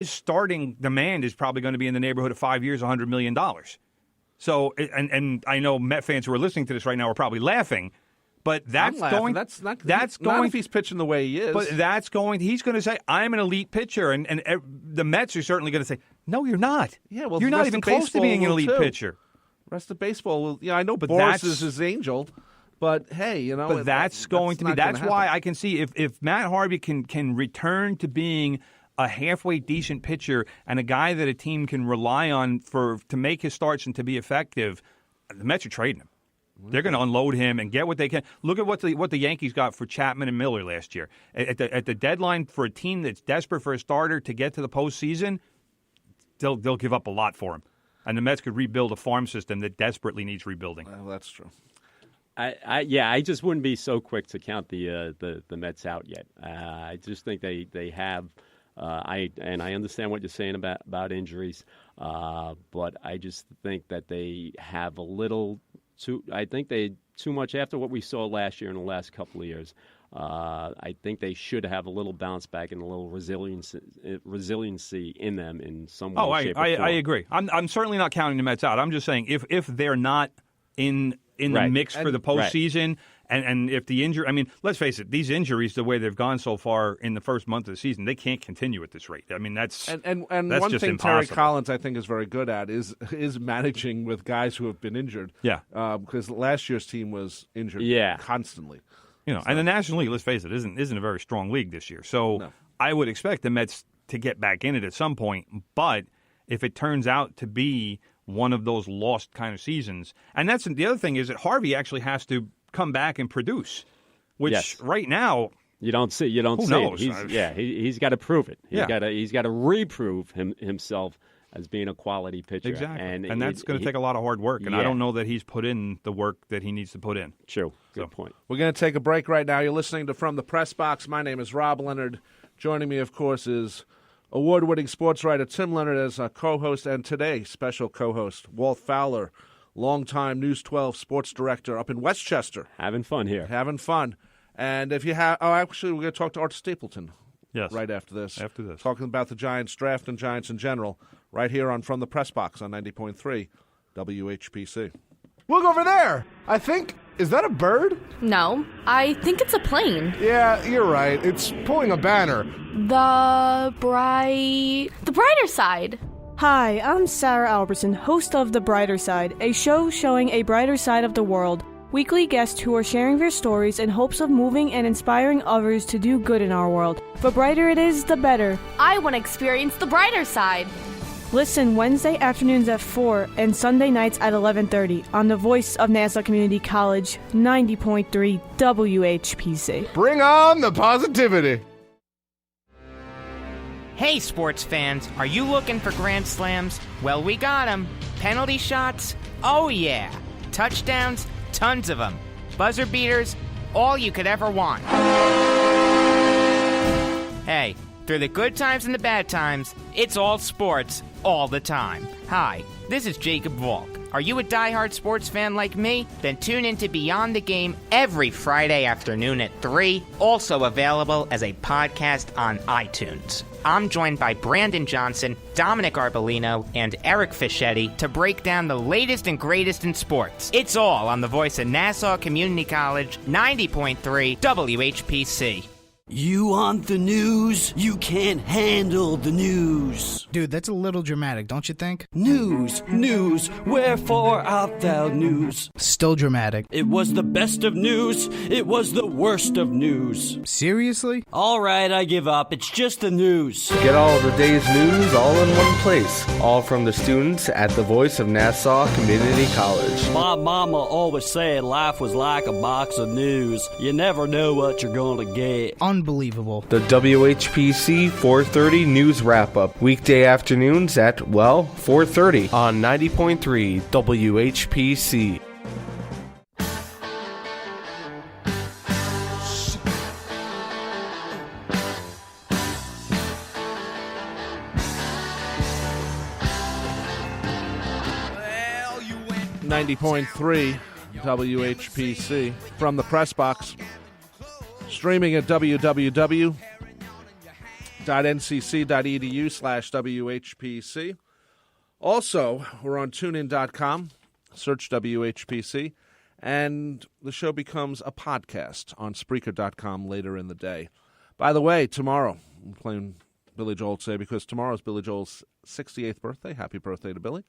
his starting demand is probably going to be in the neighborhood of 5 years, $100 million. So, and I know Met fans who are listening to this right now are probably laughing, but that's going. That's not going if he's pitching the way he is. But he's going to say, I'm an elite pitcher, and the Mets are certainly going to say, no, you're not. Yeah, well, you're not even close to being an elite pitcher. Rest of baseball will. Yeah, I know, but Boris is his angel. But hey, But that's going to be. That's why I can see if Matt Harvey can return to being a halfway decent pitcher and a guy that a team can rely on to make his starts and to be effective, the Mets are trading him. They're going to unload him and get what they can. Look at what the Yankees got for Chapman and Miller last year. At the deadline for a team that's desperate for a starter to get to the postseason, they'll give up a lot for him. And the Mets could rebuild a farm system that desperately needs rebuilding. Well, that's true. I just wouldn't be so quick to count the Mets out yet. I just think they have. I understand what you're saying about injuries, but I just think that they have a little too. I think they too much after what we saw last year and the last couple of years. I think they should have a little bounce back and a little resiliency in them in some way, shape, or form. I agree. I'm certainly not counting the Mets out. I'm just saying if they're not in the mix for the postseason. And if the injury, I mean, let's face it, these injuries, the way they've gone so far in the first month of the season, they can't continue at this rate. I mean, that's and that's one just thing impossible. Terry Collins, I think, is very good at is managing with guys who have been injured. Yeah, because last year's team was injured constantly. And the National League, let's face it, isn't a very strong league this year. So I would expect the Mets to get back in it at some point. But if it turns out to be one of those lost kind of seasons, and that's the other thing is that Harvey actually has to come back and produce, which right now you don't see. Who knows? He's got to prove it. He's got to reprove himself as being a quality pitcher. Exactly, and that's going to take a lot of hard work. And I don't know that he's put in the work that he needs to put in. True. Good point. We're going to take a break right now. You're listening to From the Press Box. My name is Rob Leonard. Joining me, of course, is award-winning sports writer Tim Leonard as a co-host, and today special co-host Walt Fowler, longtime News 12 sports director up in Westchester. Having fun here. Having fun. And if you have, actually, we're going to talk to Art Stapleton. Yes. Right after this. After this. Talking about the Giants draft and Giants in general, right here on From the Press Box on 90.3 WHPC. Look over there. I think, is that a bird? No, I think it's a plane. Yeah, you're right. It's pulling a banner. The brighter side. Hi, I'm Sarah Albertson, host of The Brighter Side, a show showing a brighter side of the world. Weekly guests who are sharing their stories in hopes of moving and inspiring others to do good in our world. The brighter it is, the better. I want to experience the brighter side. Listen Wednesday afternoons at 4 and Sunday nights at 11:30 on the voice of Nassau Community College, 90.3 WHPC. Bring on the positivity. Hey, sports fans, are you looking for grand slams? Well, we got them. Penalty shots? Oh, yeah. Touchdowns? Tons of them. Buzzer beaters? All you could ever want. Hey, through the good times and the bad times, it's all sports, all the time. Hi, this is Jacob Volk. Are you a diehard sports fan like me? Then tune in to Beyond the Game every Friday afternoon at 3, also available as a podcast on iTunes. I'm joined by Brandon Johnson, Dominic Arbolino, and Eric Fischetti to break down the latest and greatest in sports. It's all on the voice of Nassau Community College, 90.3 WHPC. You want the news? You can't handle the news. Dude, that's a little dramatic, don't you think? News, wherefore art thou news? Still dramatic. It was the best of news, it was the worst of news. Seriously? All right, I give up, it's just the news. Get all of the day's news all in one place. All from the students at the voice of Nassau Community College. My mama always said life was like a box of news. You never know what you're gonna get. Unbelievable. The WHPC 4:30 News Wrap-Up. Weekday afternoons at, 4:30 on 90.3 WHPC. .3 WHPC from the press box. Streaming at www.WHPC.com. ncc.edu/WHPC. Also, we're on TuneIn.com. Search WHPC. And the show becomes a podcast on Spreaker.com later in the day. By the way, tomorrow, I'm playing Billy Joel today because tomorrow's Billy Joel's 68th birthday. Happy birthday to Billy.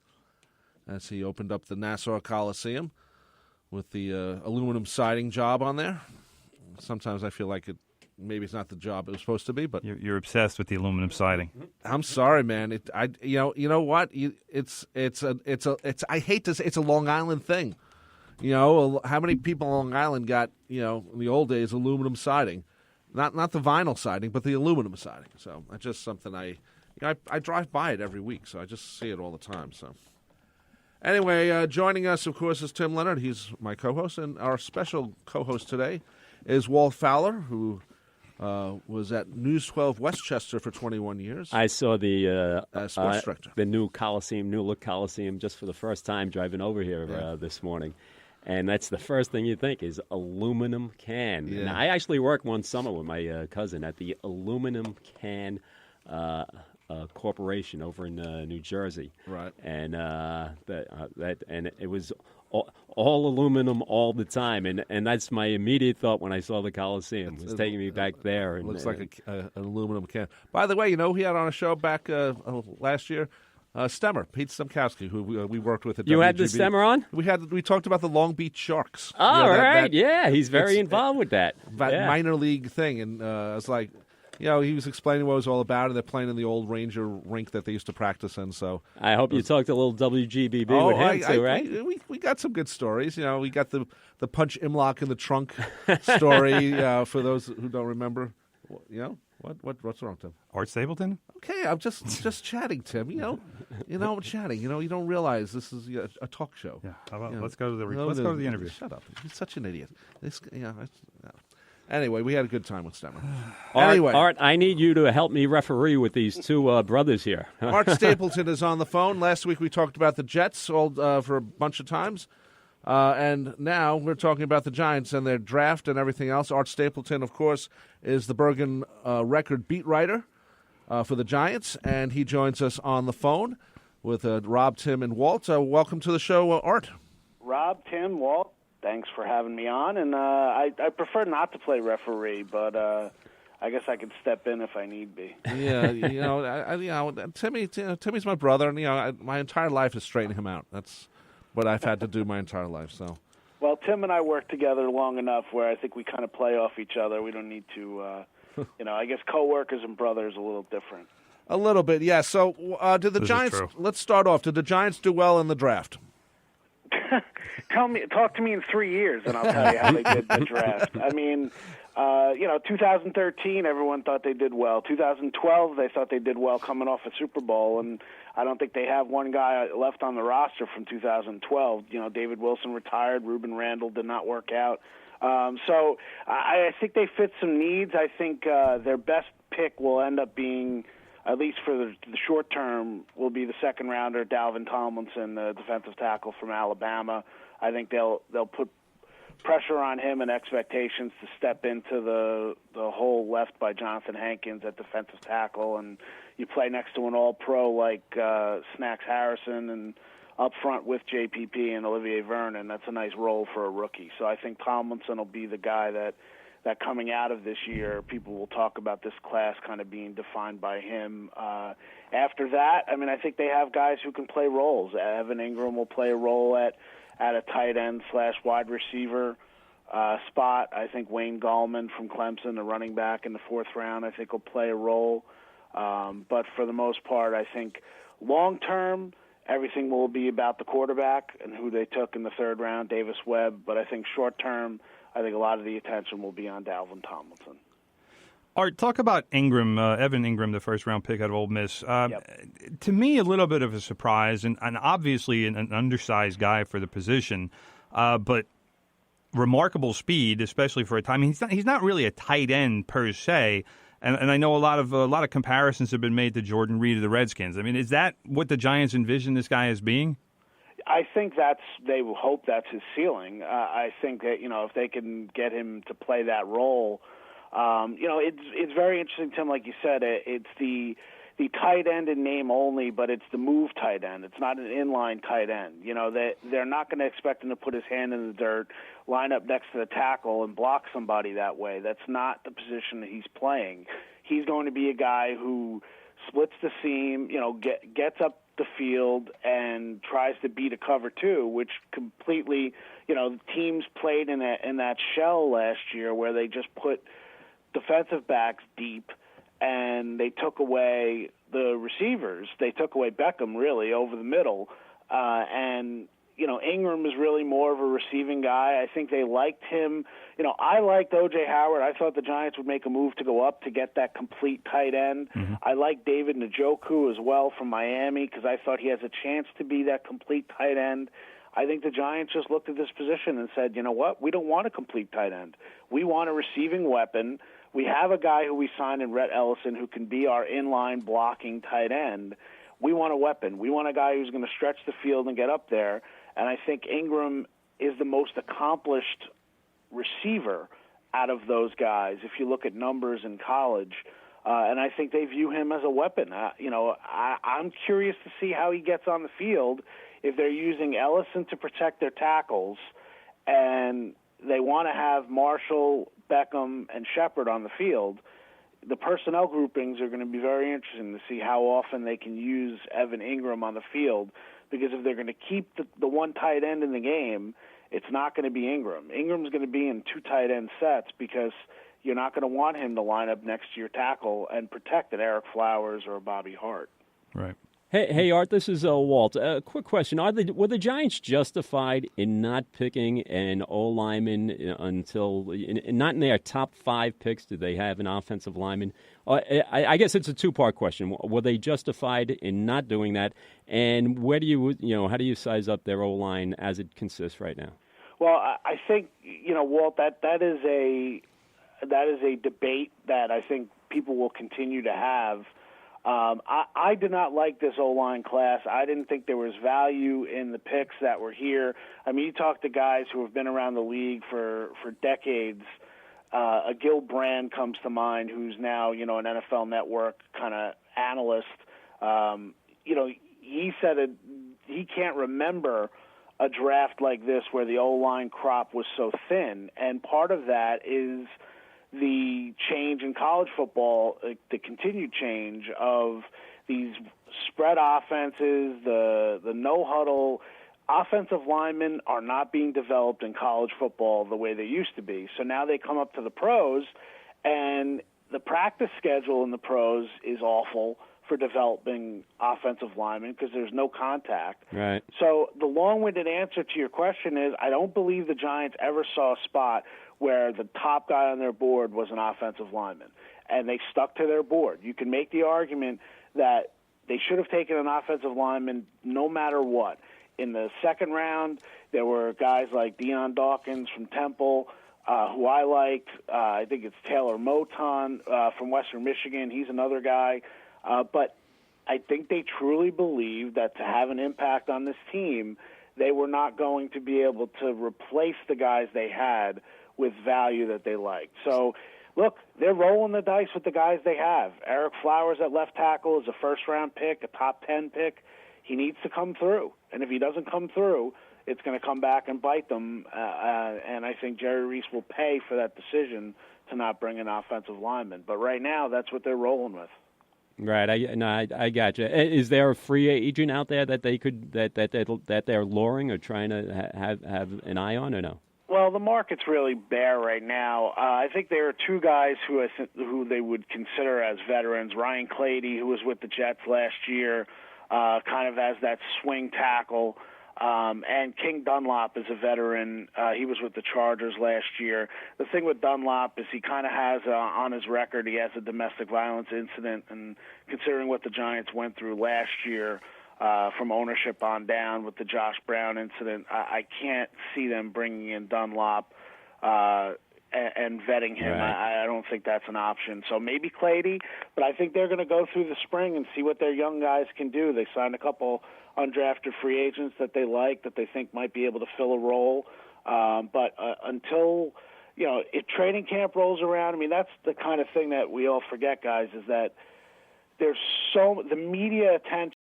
As he opened up the Nassau Coliseum with the aluminum siding job on there. Sometimes I feel like maybe it's not the job it was supposed to be, but you're obsessed with the aluminum siding. I'm sorry, man. You know what? It's I hate to say it's a Long Island thing. You know, how many people on Long Island got, in the old days, aluminum siding? Not the vinyl siding, but the aluminum siding. So that's just something I drive by it every week, so I just see it all the time. So anyway, joining us, of course, is Tim Leonard. He's my co-host, and our special co-host today is Walt Fowler, who was at News 12 Westchester for 21 years. I saw the sports director, the new Coliseum, new look Coliseum, just for the first time driving over here this morning. And that's the first thing you think is aluminum can. Yeah. And I actually worked one summer with my cousin at the Aluminum Can Corporation over in New Jersey. Right. And and it was all aluminum all the time. And that's my immediate thought when I saw the Coliseum. It was taking me back there. It looks like an aluminum can. By the way, who he had on a show back last year? Stemmer, Pete Stemkowski, who we worked with at You WGB. had the Stemmer on? We talked about the Long Beach Sharks. Oh, right. He's very involved with that. Minor league thing. And it's like, he was explaining what it was all about, and they're playing in the old Ranger rink that they used to practice in. So I hope you talked a little WGBB with him, too, right? We got some good stories. We got the Punch Imlock in the trunk story for those who don't remember. What's wrong, Tim? Art Stapleton? Okay, I'm just chatting, Tim. I'm chatting. You don't realize this is a talk show. Yeah. How about let's go to the interview. Shut up. You're such an idiot. Anyway, we had a good time with Stemmer. Art, I need you to help me referee with these two brothers here. Art Stapleton is on the phone. Last week we talked about the Jets for a bunch of times. And now we're talking about the Giants and their draft and everything else. Art Stapleton, of course, is the Bergen Record beat writer for the Giants, and he joins us on the phone with Rob, Tim, and Walt. Welcome to the show, Art. Rob, Tim, Walt, thanks for having me on. And I prefer not to play referee, but I guess I could step in if I need be. Yeah, Timmy's my brother, and my entire life is straightening him out. That's what I've had to do my entire life. So, well, Tim and I work together long enough where I think we kind of play off each other. We don't need to, I guess coworkers and brothers are a little different. A little bit, yeah. So, did the Giants? Let's start off. Did the Giants do well in the draft? Talk to me in 3 years, and I'll tell you how they did the draft. I mean, 2013, everyone thought they did well. 2012, they thought they did well coming off a Super Bowl, and I don't think they have one guy left on the roster from 2012. David Wilson retired. Reuben Randall did not work out. So I think they fit some needs. I think their best pick will end up being, at least for the short term, will be the second rounder, Dalvin Tomlinson, the defensive tackle from Alabama. I think they'll put pressure on him and expectations to step into the hole left by Jonathan Hankins at defensive tackle, and you play next to an all-pro like Snacks Harrison, and up front with JPP and Olivier Vernon. That's a nice role for a rookie. So I think Tomlinson will be the guy that coming out of this year, people will talk about this class kind of being defined by him. After that, I think they have guys who can play roles. Evan Ingram will play a role at a tight end / wide receiver spot. I think Wayne Gallman from Clemson, the running back in the 4th round, I think will play a role. But for the most part, I think long term, everything will be about the quarterback and who they took in the 3rd round, Davis Webb. But I think short term, I think a lot of the attention will be on Dalvin Tomlinson. Art, talk about Ingram, Evan Ingram, the 1st-round pick out of Ole Miss. To me, a little bit of a surprise, and obviously an undersized guy for the position, but remarkable speed, especially for a time. He's not really a tight end per se, and I know a lot of comparisons have been made to Jordan Reed of the Redskins. Is that what the Giants envision this guy as being? I think they will hope that's his ceiling. I think that if they can get him to play that role. It's very interesting, Tim, like you said. It's the tight end in name only, but it's the move tight end. It's not an inline tight end. They're not going to expect him to put his hand in the dirt, line up next to the tackle, and block somebody that way. That's not the position that he's playing. He's going to be a guy who splits the seam, gets up the field and tries to beat a cover two, which completely, the teams played in that shell last year where they just put defensive backs deep and they took away the receivers. They took away Beckham really over the middle, and Ingram is really more of a receiving guy. I think they liked him. I liked O.J. Howard. I thought the Giants would make a move to go up to get that complete tight end. Mm-hmm. I like David Njoku as well from Miami because I thought he has a chance to be that complete tight end. I think the Giants just looked at this position and said, you know what, we don't want a complete tight end. We want a receiving weapon. We have a guy who we signed in Rhett Ellison who can be our inline blocking tight end. We want a weapon. We want a guy who's going to stretch the field and get up there. And I think Ingram is the most accomplished receiver out of those guys if you look at numbers in college. And I think they view him as a weapon. I'm curious to see how he gets on the field if they're using Ellison to protect their tackles and they want to have Marshall, Beckham, and Shepard on the field. The personnel groupings are going to be very interesting to see how often they can use Evan Ingram on the field, because if they're going to keep the one tight end in the game, it's not going to be Ingram. Ingram's going to be in two tight end sets because you're not going to want him to line up next to your tackle and protect an Eric Flowers or a Bobby Hart. Right. Hey, Art, this is Walt. Quick question. Were the Giants justified in not picking an O-lineman until not in their top 5 picks? Did they have an offensive lineman? I guess it's a two-part question. Were they justified in not doing that? And where do how do you size up their O-line as it consists right now? Well, I think, Walt, that is a debate that I think people will continue to have. I did not like this O-line class. I didn't think there was value in the picks that were here. I mean, you talk to guys who have been around the league for decades. A Gil Brand comes to mind, who's now, an NFL Network kind of analyst. He said he can't remember a draft like this where the O-line crop was so thin, and part of that is the change in college football, the continued change of these spread offenses, the no-huddle. Offensive linemen are not being developed in college football the way they used to be. So now they come up to the pros, and the practice schedule in the pros is awful for developing offensive linemen because there's no contact. Right. So the long-winded answer to your question is I don't believe the Giants ever saw a spot where the top guy on their board was an offensive lineman, and they stuck to their board. You can make the argument that they should have taken an offensive lineman no matter what. In the second round, there were guys like Deion Dawkins from Temple, who I liked. I think it's Taylor Moton from Western Michigan. He's another guy. But I think they truly believe that to have an impact on this team, they were not going to be able to replace the guys they had with value that they liked. So, look, they're rolling the dice with the guys they have. Eric Flowers at left tackle is a first-round pick, a top 10 pick. He needs to come through. And if he doesn't come through, it's going to come back and bite them. And I think Jerry Reese will pay for that decision to not bring an offensive lineman. But right now, that's what they're rolling with. Right, I got you. Is there a free agent out there that they could that they're luring or trying to have an eye on, or no? Well, the market's really bare right now. I think there are two guys who they would consider as veterans. Ryan Clady, who was with the Jets last year, kind of as that swing tackle. And King Dunlop is a veteran. He was with the Chargers last year. The thing with Dunlop is he kind of has on his record, he has a domestic violence incident. And considering what the Giants went through last year from ownership on down with the Josh Brown incident, I can't see them bringing in Dunlop and vetting him. Right. I don't think that's an option. So maybe Clady, but I think they're going to go through the spring and see what their young guys can do. They signed a couple undrafted free agents that they like, that they think might be able to fill a role. But until if training camp rolls around, I mean, that's the kind of thing that we all forget, guys, is that the media attention